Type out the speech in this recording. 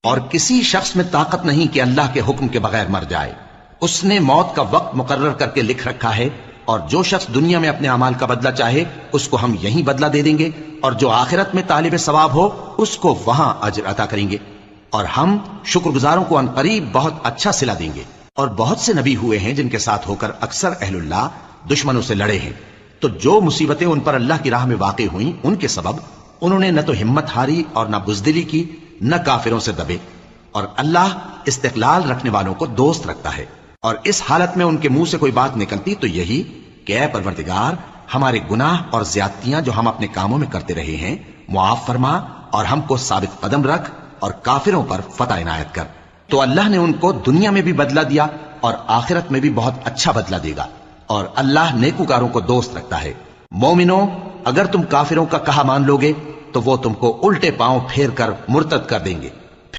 اور کسی شخص میں طاقت نہیں کہ اللہ کے حکم کے بغیر مر جائے. اس نے موت کا وقت مقرر کر کے لکھ رکھا ہے، اور جو شخص دنیا میں اپنے اعمال کا بدلہ چاہے اس کو ہم یہیں بدلہ دے دیں گے، اور جو آخرت میں طالب ثواب ہو اس کو وہاں اجر عطا کریں گے، اور ہم شکر گزاروں کو عنقریب بہت اچھا صلہ دیں گے. اور بہت سے نبی ہوئے ہیں جن کے ساتھ ہو کر اکثر اہل اللہ دشمنوں سے لڑے ہیں، تو جو مصیبتیں ان پر اللہ کی راہ میں واقع ہوئیں ان کے سبب انہوں نے نہ تو ہمت ہاری اور نہ بزدلی کی، نہ کافروں سے دبے. اور اللہ استقلال رکھنے والوں کو دوست رکھتا ہے. اور اس حالت میں ان کے منہ سے کوئی بات نکلتی تو یہی کہ اے پروردگار، ہمارے گناہ اور زیادتیاں جو ہم اپنے کاموں میں کرتے رہے ہیں معاف فرما، اور ہم کو ثابت قدم رکھ اور کافروں پر فتح عنایت کر. تو اللہ نے ان کو دنیا میں بھی بدلہ دیا اور آخرت میں بھی بہت اچھا بدلہ دے گا. اور اللہ نیکوکاروں کو دوست رکھتا ہے. مومنوں، اگر تم کافروں کا کہا مان لوگے تو وہ تم کو الٹے پاؤں پھیر کر مرتد کر دیں گے.